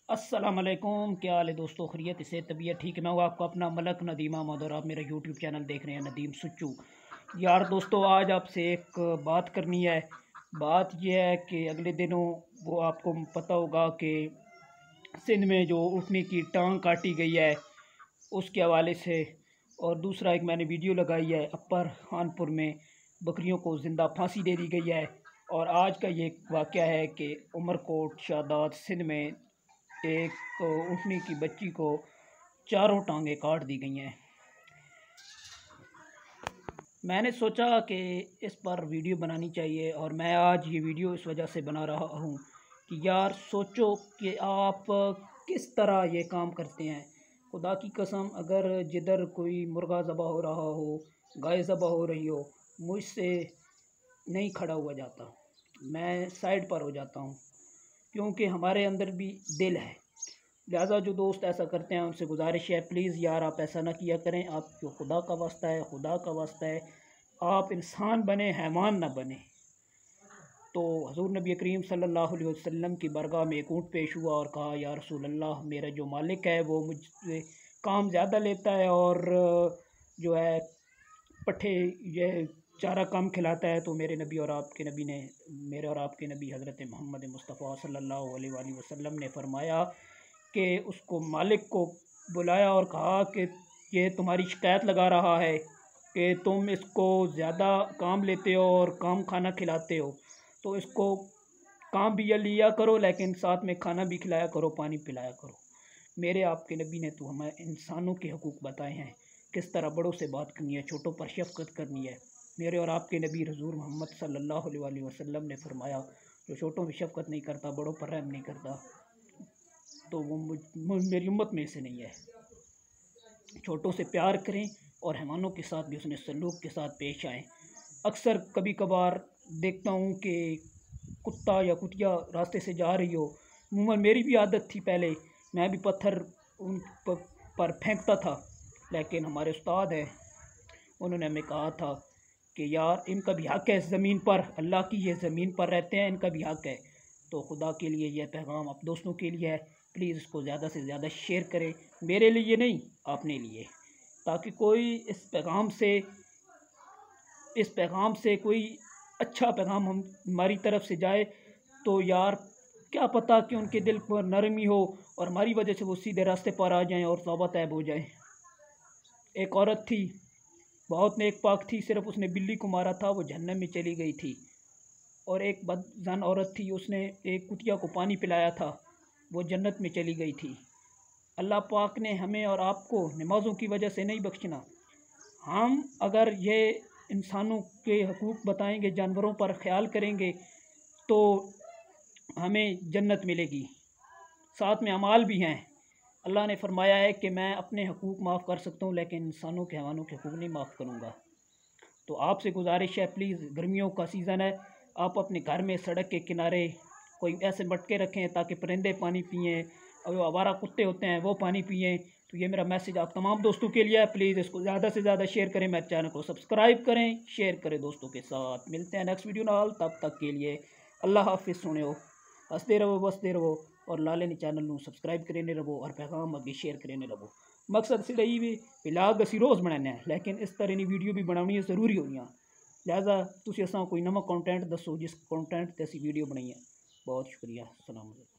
अस्सलामुअलैकुम, क्या हाल है दोस्तों? खैरियत से तबीयत ठीक? मैं हूँ आपका अपना मलक नदीम अहमद और आप मेरा यूट्यूब चैनल देख रहे हैं नदीम सुच्चू। यार दोस्तों, आज आपसे एक बात करनी है। बात यह है कि अगले दिनों वो आपको पता होगा कि सिंध में जो उठने की टांग काटी गई है उसके हवाले से, और दूसरा एक मैंने वीडियो लगाई है अपर खानपुर में बकरियों को ज़िंदा फांसी दे दी गई है। और आज का ये वाक़या है कि उमरकोट शादात सिंध में एक ऊँटनी की बच्ची को चारों टांगें काट दी गई हैं। मैंने सोचा कि इस पर वीडियो बनानी चाहिए और मैं आज ये वीडियो इस वजह से बना रहा हूँ कि यार सोचो कि आप किस तरह ये काम करते हैं। खुदा की कसम, अगर जिधर कोई मुर्गा ज़बह हो रहा हो, गाय ज़बह हो रही हो, मुझसे नहीं खड़ा हुआ जाता, मैं साइड पर हो जाता हूँ, क्योंकि हमारे अंदर भी दिल है। लिहाजा जो दोस्त ऐसा करते हैं उनसे गुजारिश है, प्लीज़ यार आप ऐसा ना किया करें। आपको खुदा का वास्ता है, खुदा का वास्ता है, आप इंसान बने, हैवान ना बने। तो हज़ूर नबी करीम सल्लल्लाहु अलैहि वसल्लम की बरगाह में एक ऊँट पेश हुआ और कहा, या रसूल अल्लाह, मेरा जो मालिक है वो मुझसे काम ज़्यादा लेता है और जो है पट्ठे ये चारा कम खिलाता है। तो मेरे नबी और आपके नबी ने, मेरे और आपके नबी हज़रत मोहम्मद मुस्तफ़ा सल्लल्लाहु अलैहि वसल्लम ने फरमाया कि उसको मालिक को बुलाया और कहा कि ये तुम्हारी शिकायत लगा रहा है कि तुम इसको ज़्यादा काम लेते हो और काम खाना खिलाते हो, तो इसको काम भी ये लिया करो, लेकिन साथ में खाना भी खिलाया करो, पानी पिलाया करो। मेरे आपके नबी ने तो हमें इंसानों के हकूक़ बताए हैं, किस तरह बड़ों से बात करनी है, छोटों पर शफ़क़त करनी है। मेरे और आपके नबी हज़ूर मोहम्मद सल्लल्लाहु अलैहि वसल्लम ने फरमाया, जो छोटों पर शफ़क़त नहीं करता, बड़ों पर रहम नहीं करता, तो वो मेरी उम्मत में से नहीं है। छोटों से प्यार करें और हैवानों के साथ भी उसने सलूक के साथ पेश आएँ। अक्सर कभी कभार देखता हूँ कि कुत्ता या कुतिया रास्ते से जा रही हो, अमूमन मेरी भी आदत थी पहले, मैं भी पत्थर उन पर फेंकता था, लेकिन हमारे उस्ताद हैं, उन्होंने हमें कहा था कि यार इनका भी हक़ है ज़मीन पर, अल्लाह की ये ज़मीन पर रहते हैं, इनका भी हक़ है। तो खुदा के लिए यह पैगाम आप दोस्तों के लिए है, प्लीज़ इसको ज़्यादा से ज़्यादा शेयर करें, मेरे लिए नहीं, अपने लिए, ताकि कोई इस पैगाम से कोई अच्छा पैगाम हमारी तरफ से जाए। तो यार क्या पता कि उनके दिल पर नरमी हो और हमारी वजह से वो सीधे रास्ते पर आ जाएं और तौबा तैब हो जाएं। एक औरत थी, बहुत नेक पाक थी, सिर्फ उसने बिल्ली को मारा था, वो जहन्नम में चली गई थी। और एक बदजान औरत थी, उसने एक कुतिया को पानी पिलाया था, वो जन्नत में चली गई थी। अल्लाह पाक ने हमें और आपको नमाज़ों की वजह से नहीं बख्शना। हम अगर ये इंसानों के हकूक़ बताएंगे, जानवरों पर ख्याल करेंगे, तो हमें जन्नत मिलेगी, साथ में अमाल भी हैं। अल्लाह ने फरमाया है कि मैं अपने हकूक़ माफ़ कर सकता हूँ, लेकिन इंसानों के, हैवानों के हकूक़ नहीं माफ़ करूँगा। तो आपसे गुजारिश है, प्लीज़, गर्मियों का सीज़न है, आप अपने घर में सड़क के किनारे कोई ऐसे मटके रखें ताकि परिंदे पानी पिएँ और जो आवारा कुत्ते होते हैं वो पानी पिएँ। तो ये मेरा मैसेज आप तमाम दोस्तों के लिए है, प्लीज़ इसको ज़्यादा से ज़्यादा शेयर करें, मेरे चैनल को सब्सक्राइब करें, शेयर करें दोस्तों के साथ। मिलते हैं नेक्स्ट वीडियो नाल, तब तक के लिए अल्लाह हाफिज़। सुनो, हंसते रहो, बसते रहो और लाले ने चैनल ਨੂੰ सब्सक्राइब करने रहो और पैगाम अगे शेयर करने रहो। मकसद सिर्फ यही भी व्लॉग असी रोज़ बनाने हैं, लेकिन इस तरह की वीडियो भी बनानी ज़रूरी हुई। लिहाजा तुसीं असां कोई नवा कंटेंट दसो जिस कंटेंट ते असी वीडियो बनाई है। बहुत शुक्रिया। अस्सलाम वालेकुम।